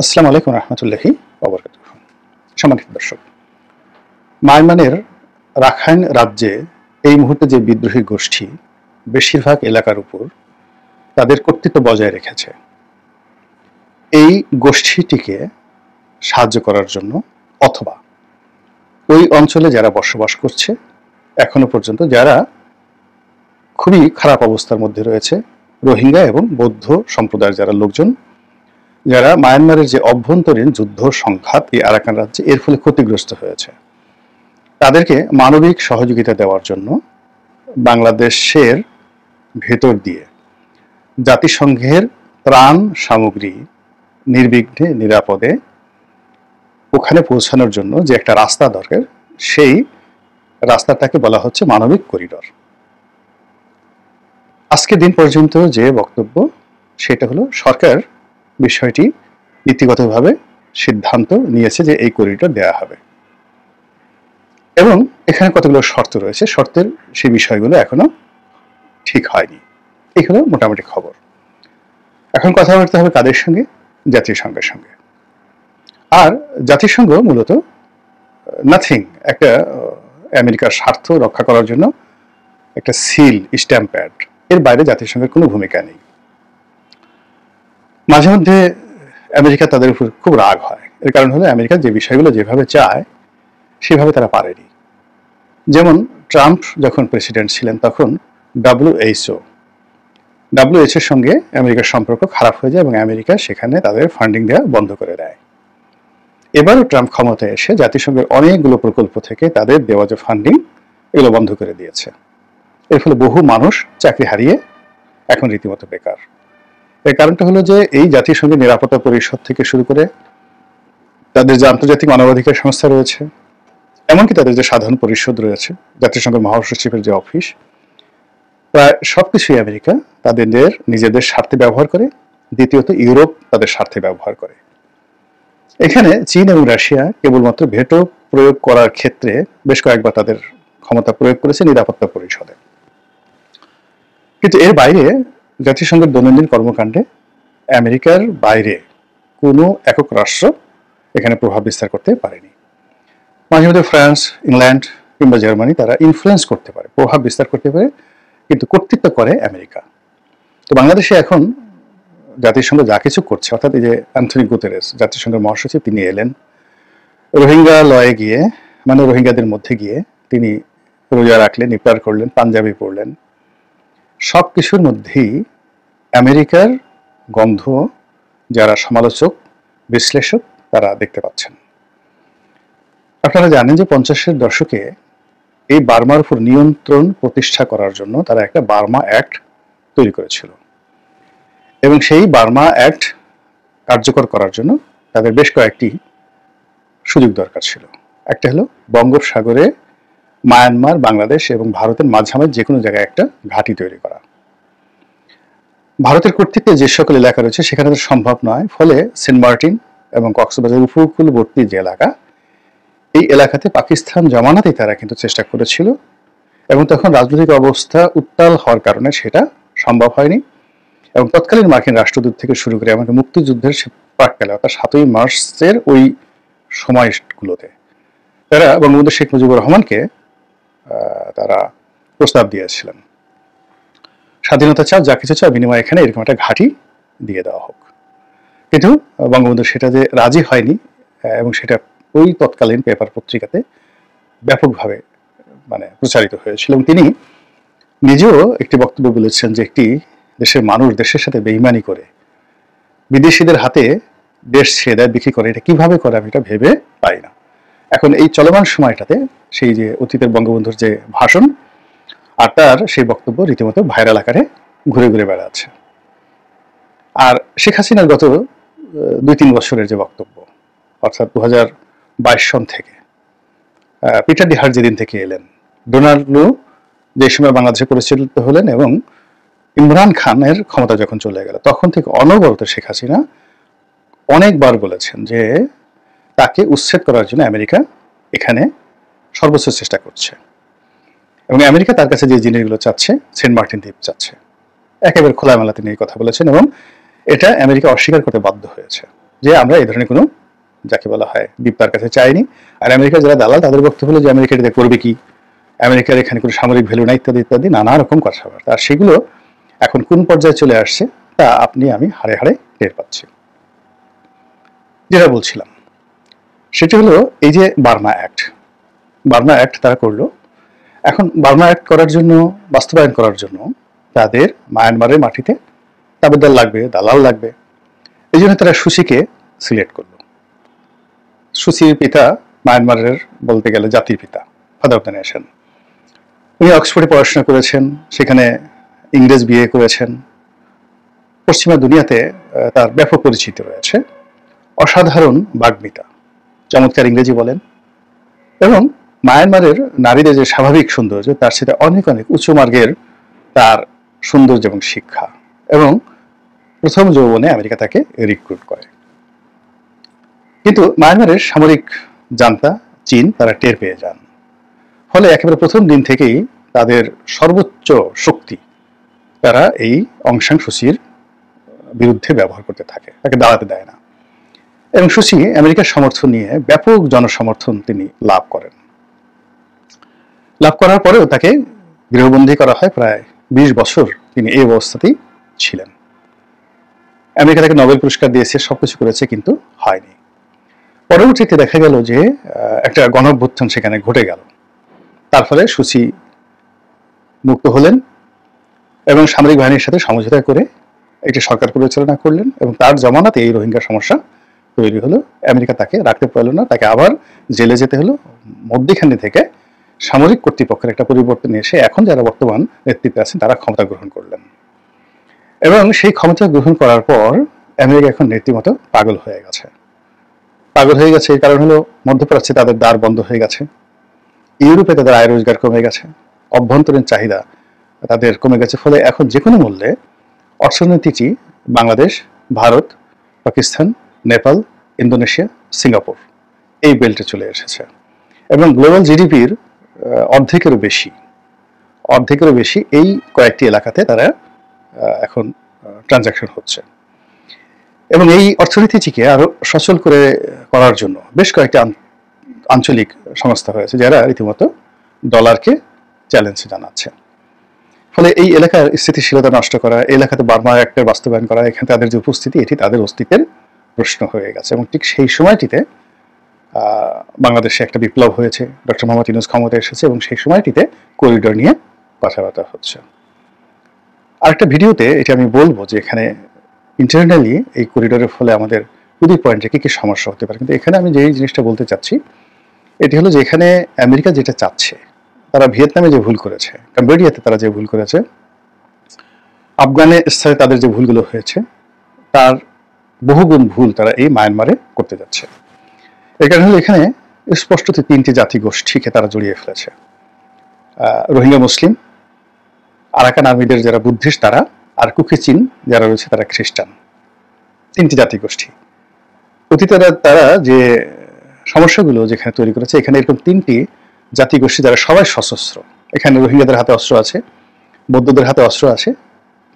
আসসালামু আলাইকুম রহমতুল্লাহি ওয়া বারাকাতুহু। সম্মানিত দর্শক, মায়ানমারের রাখাইন রাজ্যে এই মুহূর্তে যে বিদ্রোহী গোষ্ঠী বেশিরভাগ এলাকার উপর তাদের কর্তৃত্ব বজায় রেখেছে, এই গোষ্ঠীটিকে সাহায্য করার জন্য অথবা ওই অঞ্চলে যারা বসবাস করছে এখনো পর্যন্ত, যারা খুবই খারাপ অবস্থার মধ্যে রয়েছে, রোহিঙ্গা এবং বৌদ্ধ সম্প্রদায়ের যারা লোকজন, যারা মায়ানমারের যে অভ্যন্তরীণ যুদ্ধ সংঘাত এই আরাকান রাজ্যে এর ফলে ক্ষতিগ্রস্ত হয়েছে, তাদেরকে মানবিক সহযোগিতা দেওয়ার জন্য বাংলাদেশের ভেতর দিয়ে জাতিসংঘের ত্রাণ সামগ্রী নির্বিঘ্নে নিরাপদে ওখানে পৌঁছানোর জন্য যে একটা রাস্তা দরকার, সেই রাস্তাটাকে বলা হচ্ছে মানবিক করিডর। আজকে দিন পর্যন্ত যে বক্তব্য, সেটা হলো সরকার বিষয়টি নীতিগতভাবে সিদ্ধান্ত নিয়েছে যে এই করিডর দেওয়া হবে, এবং এখানে কতগুলো শর্ত রয়েছে, শর্তের সেই বিষয়গুলো এখনো ঠিক হয়নি। এই হলো মোটামুটি খবর। এখন কথা বলতে হবে কাদের সঙ্গে? জাতিসংঘের সঙ্গে। আর জাতিসংঘ মূলত নাথিং, একটা আমেরিকার স্বার্থ রক্ষা করার জন্য একটা সিল, স্ট্যাম্প প্যাড, এর বাইরে জাতিসংঘের কোনো ভূমিকা নেই। মাঝে মধ্যে আমেরিকা তাদের উপর খুব রাগ হয়। এর কারণ হলো আমেরিকা যে বিষয়গুলো যেভাবে চায় সেভাবে তারা পারেনি। যেমন ট্রাম্প যখন প্রেসিডেন্ট ছিলেন তখন ডাব্লিউএইচওর সঙ্গে আমেরিকার সম্পর্ক খারাপ হয়ে যায় এবং আমেরিকা সেখানে তাদের ফান্ডিং দেওয়া বন্ধ করে দেয়। এবারও ট্রাম্প ক্ষমতায় এসে জাতিসংঘের অনেকগুলো প্রকল্প থেকে তাদের দেওয়া যে ফান্ডিং, এগুলো বন্ধ করে দিয়েছে। এর ফলে বহু মানুষ চাকরি হারিয়ে এখন রীতিমতো বেকার। এর কারণটা হলো যে এই জাতিসংঘের নিরাপত্তা পরিষদ থেকে শুরু করে তাদের যে আন্তর্জাতিক মানবাধিকার সংস্থা রয়েছে, এমনকি তাদের যে সাধারণ পরিষদ রয়েছে, জাতিসংঘের মহাসচিবের যে অফিস, প্রায় সবকিছুই আমেরিকা তাদের নিজেদের স্বার্থে ব্যবহার করে। দ্বিতীয়ত ইউরোপ তাদের স্বার্থে ব্যবহার করে। এখানে চীন এবং রাশিয়া কেবলমাত্র ভেটো প্রয়োগ করার ক্ষেত্রে বেশ কয়েকবার তাদের ক্ষমতা প্রয়োগ করেছে নিরাপত্তা পরিষদে, কিন্তু এর বাইরে জাতিসংঘের দৈনন্দিন কর্মকাণ্ডে আমেরিকার বাইরে কোনো একক রাষ্ট্র এখানে প্রভাব বিস্তার করতে পারেনি। মাঝে মধ্যে ফ্রান্স, ইংল্যান্ড কিংবা জার্মানি তারা ইনফ্লুয়েন্স করতে পারে, প্রভাব বিস্তার করতে পারে, কিন্তু কর্তৃত্ব করে আমেরিকা। তো বাংলাদেশে এখন জাতিসংঘ যা কিছু করছে, অর্থাৎ এই যে অ্যান্থনি গুতেরেস জাতিসংঘের মহাসচিব, তিনি এলেন রোহিঙ্গা লয়ে গিয়ে, মানে রোহিঙ্গাদের মধ্যে গিয়ে তিনি রোজা রাখলেন, ইফতার করলেন, পাঞ্জাবি পড়লেন, সব কিছুর মধ্যেই আমেরিকার গন্ধ যারা সমালোচক, বিশ্লেষক, তারা দেখতে পাচ্ছেন। আপনারা জানেন যে 50-এর দশকে এই বার্মার উপর নিয়ন্ত্রণ প্রতিষ্ঠা করার জন্য তারা একটা বার্মা অ্যাক্ট তৈরি করেছিল, এবং সেই বার্মা অ্যাক্ট কার্যকর করার জন্য তাদের বেশ কয়েকটি সুযোগ দরকার ছিল। একটা হলো বঙ্গোপসাগরে মায়ানমার, বাংলাদেশ এবং ভারতের মাঝামাঝি যে কোনো জায়গায় একটা ঘাঁটি তৈরি করা। ভারতের কর্তৃত্বে যে সকল এলাকা রয়েছে সেখানে তো সম্ভব নয়, ফলে সেন্ট মার্টিন এবং কক্সবাজার উপকূলবর্তী যে এলাকা, এই এলাকাতে পাকিস্তান জমানাতেই তারা কিন্তু চেষ্টা করেছিল, এবং তখন রাজনৈতিক অবস্থা উত্তাল হওয়ার কারণে সেটা সম্ভব হয়নি। এবং তৎকালীন মার্কিন রাষ্ট্রদূত থেকে শুরু করে এমনকি মুক্তিযুদ্ধের প্রাককালে, অর্থাৎ 7ই মার্চের ওই সময়গুলোতে তারা বঙ্গবন্ধু শেখ মুজিবুর রহমানকে তারা প্রস্তাব দিয়েছিলেন, স্বাধীনতা চাও, যা কিছু চাও, বিনিময়ে এখানে এরকম একটা ঘাঁটি দিয়ে দেওয়া হোক। কিন্তু বঙ্গবন্ধু সেটা যে রাজি হয়নি, এবং সেটা ওই তৎকালীন পেপার পত্রিকাতে ব্যাপকভাবে প্রচারিত হয়েছিল। এবং তিনি নিজেও একটি বক্তব্য বলেছেন যে একটি দেশের মানুষ দেশের সাথে বেইমানি করে বিদেশিদের হাতে দেশ ছেড়ে দেয়, বিক্রি করে, এটা কিভাবে করে আমি এটা ভেবে পাই না। এখন এই চলমান সময়টাতে সেই যে অতীতের বঙ্গবন্ধুর যে ভাষণ আর তার সেই বক্তব্য রীতিমতো ভাইরাল আকারে ঘুরে ঘুরে বেড়াচ্ছে। আর শেখ হাসিনার গত 2-3 বছরের যে বক্তব্য, অর্থাৎ 2022 সন থেকে পিটার ডি হার্ট যেদিন থেকে এলেন, ডোনাল্ড লু যে সময় বাংলাদেশে পরিচালিত হলেন এবং ইমরান খানের ক্ষমতা যখন চলে গেল, তখন থেকে অনবরত শেখ হাসিনা অনেকবার বলেছেন যে তাকে উচ্ছেদ করার জন্য আমেরিকা এখানে সর্বোচ্চ চেষ্টা করছে, এবং আমেরিকা তার কাছে যে জিনিসগুলো চাচ্ছে, সেন্ট মার্টিন দ্বীপ চাচ্ছে, একেবারে খোলামেলা তিনি এই কথা বলেছেন, এবং এটা আমেরিকা অস্বীকার করতে বাধ্য হয়েছে যে আমরা এই ধরনের কোনো যাকে বলা হয় দ্বীপ তার কাছে চাইনি। আর আমেরিকার যারা দালাল তাদের বক্তব্য হলো যে আমেরিকা এটা করবে কি, আমেরিকার এখানে কোনো সামরিক ভ্যালু নাই, ইত্যাদি ইত্যাদি নানা রকম কথাবার্তা। আর সেগুলো এখন কোন পর্যায়ে চলে আসছে তা আপনি আমি হাড়ে হাড়ে টের পাচ্ছি। যেটা বলছিলাম সেটা হলো এই যে বার্মা অ্যাক্ট তারা করলো। এখন বার্মা অ্যাক্ট করার জন্য, বাস্তবায়ন করার জন্য তাদের মায়ানমারের মাটিতে তাবেদার লাগবে, দালাল লাগবে। এই জন্য তারা সুসিকে সিলেক্ট করলো। সুসির পিতা মায়ানমারের বলতে গেলে জাতির পিতা, ফাদার অফ দ্য নেশন। উনি অক্সফোর্ডে পড়াশোনা করেছেন, সেখানে ইংরেজ বিয়ে করেছেন। পশ্চিমা দুনিয়াতে তার ব্যাপক পরিচিতি রয়েছে। অসাধারণ বাগ্মিতা, চমৎকার ইংরেজি বলেন, এবং মায়ানমারের নারীদের যে স্বাভাবিক সৌন্দর্য তার সাথে অনেক অনেক উচ্চ মার্গের তার সৌন্দর্য এবং শিক্ষা। এবং প্রথম যৌবনে আমেরিকা তাকে রিক্রুট করে। কিন্তু মায়ানমারের সামরিক জান্তা চীন তারা টের পেয়ে যান। ফলে একেবারে প্রথম দিন থেকেই তাদের সর্বোচ্চ শক্তি তারা এই অং সান সুচির বিরুদ্ধে ব্যবহার করতে থাকে, তাকে দাঁড়াতে দেয় না। এবং সুচি আমেরিকার সমর্থন নিয়ে ব্যাপক জনসমর্থন তিনি লাভ করেন। লাভ করার পরেও তাকে গৃহবন্দী করা হয়, প্রায় 20 বছর তিনি এই অবস্থাতেই ছিলেন। আমেরিকা তাকে নোবেল পুরস্কার দিয়েছে, সবকিছু করেছে, কিন্তু হয়নি। পরবর্তীতে দেখা গেল যে একটা গণঅভ্যুত্থান সেখানে ঘটে গেল। তার ফলে সুচি মুক্ত হলেন এবং সামরিক বাহিনীর সাথে সমঝোতা করে একটি সরকার পরিচালনা করলেন। এবং তার জমানাতে এই রোহিঙ্গা সমস্যা তৈরি হলো। আমেরিকা তাকে রাখতে পারল না, তাকে আবার জেলে যেতে হলো। মধ্যখানে থেকে সামরিক কর্তৃপক্ষের একটা পরিবর্তন এসে এখন যারা বর্তমান নেতৃত্বে আছেন তারা ক্ষমতা গ্রহণ করলেন। এবং সেই ক্ষমতা গ্রহণ করার পর আমেরিকা এখন রীতিমতো পাগল হয়ে গেছে। এর কারণ হলো মধ্যপ্রাচ্যে তাদের দ্বার বন্ধ হয়ে গেছে, ইউরোপে তাদের আয় রোজগার কমে গেছে, অভ্যন্তরীণ চাহিদা তাদের কমে গেছে। ফলে এখন যে কোনো মূল্যে অর্থনীতিটি বাংলাদেশ, ভারত, পাকিস্তান, নেপাল, ইন্দোনেশিয়া, সিঙ্গাপুর এই বেল্টে চলে এসেছে। এবং গ্লোবাল জিডিপির অর্ধেকেরও বেশি এই কয়েকটি এলাকাতে তারা এখন ট্রানজাকশন হচ্ছে। এবং এই অর্থনীতিটিকে আরো সচল করার জন্য বেশ কয়েকটি আঞ্চলিক সংস্থা হয়েছে যারা রীতিমতো ডলারকে চ্যালেঞ্জ জানাচ্ছে। ফলে এই এলাকার স্থিতিশীলতা নষ্ট করা, এলাকাতে বার্মা অ্যাক্টের বাস্তবায়ন করা, এখানে তাদের যে উপস্থিতি এটি তাদের অস্তিত্বের প্রশ্ন হয়ে গেছে। এবং ঠিক সেই সময়টিতে বাংলাদেশে একটা বিপ্লব হয়েছে, ডক্টর মোহাম্মদ ইউনূস ক্ষমতায় এসেছে এবং সেই সময়টিতে করিডোর নিয়ে কথাবার্তা হচ্ছে। আরেকটা ভিডিওতে এটা আমি বলবো যে এখানে ইন্টারনালি এই করিডোরের ফলে আমাদের দুই পয়েন্টে কি কি সমস্যা হতে পারে। কিন্তু এখানে আমি যেই জিনিসটা বলতে চাচ্ছি এটি হলো যে এখানে আমেরিকা যেটা চাচ্ছে, তারা ভিয়েতনামে যে ভুল করেছে, কম্বোডিয়াতে তারা যে ভুল করেছে, আফগানিস্তানে তাদের যে ভুলগুলো হয়েছে তার বহুগুণ ভুল তারা এই মায়ানমারে করতে যাচ্ছে। এর কারণে হলো এখানে স্পষ্টত 3টি জাতি গোষ্ঠীকে তারা জড়িয়ে ফেলেছে। রোহিঙ্গা মুসলিম, আরাকান আর্মিদের যারা বুদ্ধিস্ট তারা, আর কুকি চীন যারা রয়েছে তারা খ্রিস্টান। 3টি জাতি গোষ্ঠী। অতীতে তারা যে সমস্যাগুলো যেখানে তৈরি করেছে, এখানে এরকম 3টি জাতি গোষ্ঠী যারা সবাই সশস্ত্র। এখানে রোহিঙ্গাদের হাতে অস্ত্র আছে, বৌদ্ধদের হাতে অস্ত্র আছে,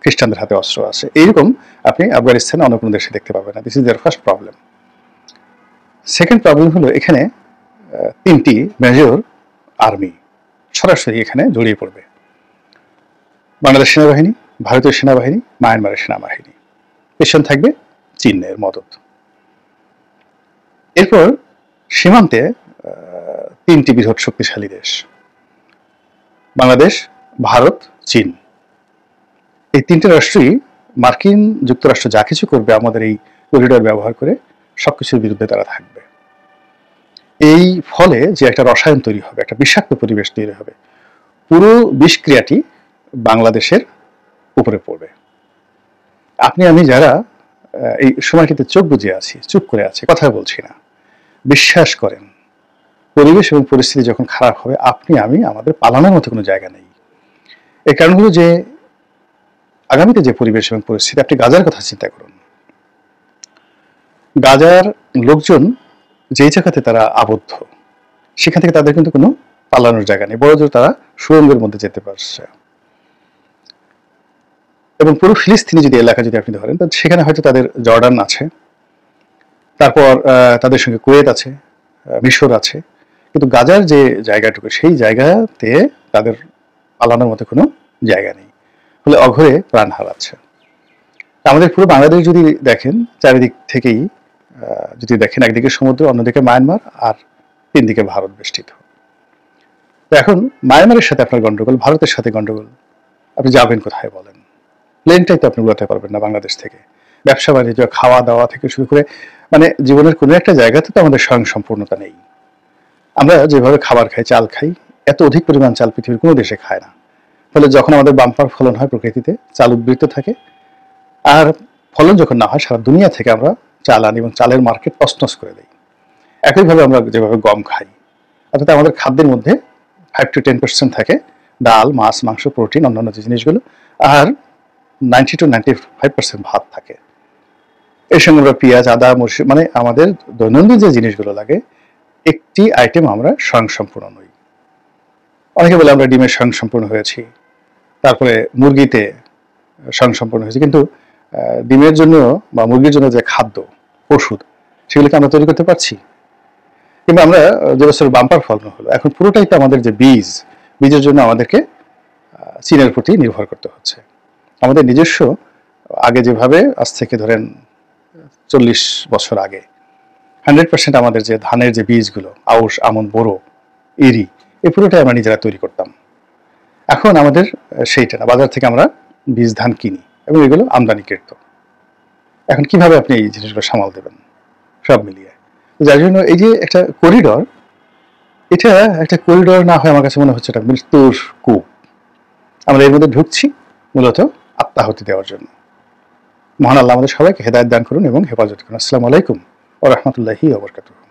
খ্রিস্টানদের হাতে অস্ত্র আছে। এইরকম আপনি আফগানিস্তানে অন্য কোনো দেশে দেখতে পাবেন না। This is their first problem. Second problem হলো এখানে 3টি মেজর আর্মি সরাসরি এখানে জড়িয়ে পড়বে। বাংলাদেশ সেনাবাহিনী, ভারতীয় সেনাবাহিনী, মায়ানমারের সেনাবাহিনী, পেছন থাকবে চীনের মদত। এরপর সীমান্তে 3টি বৃহৎ শক্তিশালী দেশ, বাংলাদেশ, ভারত, চীন। এই 3টে রাষ্ট্রই মার্কিন যুক্তরাষ্ট্র যা কিছু করবে আমাদের এই করিডোর ব্যবহার করে সবকিছুর বিরুদ্ধে তারা থাকবে। এই ফলে যে একটা রসায়ন তৈরি হবে, একটা বিষাক্ত পরিবেশ তৈরি হবে, পুরো বিষক্রিয়াটি বাংলাদেশের উপরে পড়বে। আপনি আমি যারা এই সময়টিতে চোখ বুজে আছি, চুপ করে আছি, কথা বলছি না, বিশ্বাস করেন পরিবেশ এবং পরিস্থিতি যখন খারাপ হবে আপনি আমি আমাদের পালানোর মতো কোনো জায়গা নেই। এর কারণ হলো যে আগামীতে যে পরিবেশ এবং পরিস্থিতি, আপনি গাজার কথা চিন্তা করুন। গাজার লোকজন যেই জায়গাতে তারা আবদ্ধ, সেখান থেকে তাদের কিন্তু কোনো পালানোর জায়গা নেই, বড়জোর তারা সুড়ঙ্গের মধ্যে যেতে পারছে। এবং পুরো ফিলিস্তিনি যদি এলাকা যদি আপনি ধরেন, সেখানে হয়তো তাদের জর্ডান আছে, তারপর তাদের সঙ্গে কুয়েত আছে, মিশর আছে, কিন্তু গাজার যে জায়গাটুকু সেই জায়গাতে তাদের পালানোর মতো কোনো জায়গা নেই, ফলে অঘরে প্রাণ হারাচ্ছে। আমাদের পুরো বাংলাদেশ যদি দেখেন, চারিদিক থেকেই যদি দেখেন, একদিকে সমুদ্র, অন্যদিকে মায়ানমার, আর তিন দিকে ভারত বেষ্টিত। তো এখন মায়ানমারের সাথে আপনার গন্ডগোল, ভারতের সাথে গন্ডগোল, আপনি যাবেন কোথায় বলেন? প্লেনটাই তো আপনি উড়াতে পারবেন না বাংলাদেশ থেকে। ব্যবসা বাণিজ্য, খাওয়া দাওয়া থেকে শুরু করে মানে জীবনের কোনো একটা জায়গাতে তো আমাদের স্বয়ংসম্পূর্ণতা নেই। আমরা যেভাবে খাবার খাই, চাল খাই, এত অধিক পরিমাণ চাল পৃথিবীর কোনো দেশে খায় না। ফলে যখন আমাদের বাম্পার ফলন হয় প্রকৃতিতে, চাল উদ্বৃত্ত থাকে, আর ফলন যখন না হয় সারা দুনিয়া থেকে আমরা চাল আনি এবং চালের মার্কেট তছনছ করে দেই। একইভাবে আমরা যেভাবে গম খাই, অর্থাৎ আমাদের খাদ্যের মধ্যে 5 to 10% থাকে ডাল, মাছ, মাংস, প্রোটিন, অন্যান্য যে জিনিসগুলো, আর 90 to 95% ভাত থাকে। এর সঙ্গে আমরা পেঁয়াজ, আদা, মরিচ, মানে আমাদের দৈনন্দিন যে জিনিসগুলো লাগে, একটি আইটেম আমরা স্বয়ংসম্পূর্ণ নই। অনেকে বলে আমরা ডিমের স্বয়ংসম্পূর্ণ হয়েছি, তারপরে মুরগিতে স্বয়ংসম্পূর্ণ হয়েছে, কিন্তু ডিমের জন্য বা মুরগির জন্য যে খাদ্য, ওষুধ, সেগুলোকে আমরা তৈরি করতে পারছি? কিংবা আমরা যে বছর বাম্পার ফলন হলো, এখন পুরোটাই তো আমাদের যে বীজের জন্য আমাদেরকে চীনের প্রতি নির্ভর করতে হচ্ছে। আমাদের নিজস্ব আগে যেভাবে, আজ থেকে ধরেন 40 বছর আগে 100% আমাদের যে ধানের যে বীজগুলো, আউশ, আমন, বোরো, এরি, এই পুরোটাই আমরা নিজেরা তৈরি করতাম। এখন আমাদের সেইটা না, বাজার থেকে আমরা বীজ ধান কিনি এবং এগুলো আমদানিকৃত। এখন কিভাবে আপনি এই জিনিসগুলো সামাল দেবেন সব মিলিয়ে? যার জন্য এই যে একটা করিডর, এটা একটা করিডর না হয় আমার কাছে মনে হচ্ছে এটা মৃত্যুর কূপ। আমরা এর মধ্যে ঢুকছি মূলত আত্মাহুতি দেওয়ার জন্য। মহান আল্লাহ আমাদের সবাইকে হেদায়েত দান করুন এবং হেফাজত করুন। আসসালামু আলাইকুম ওয়া রাহমাতুল্লাহি ওয়া বারাকাতুহু।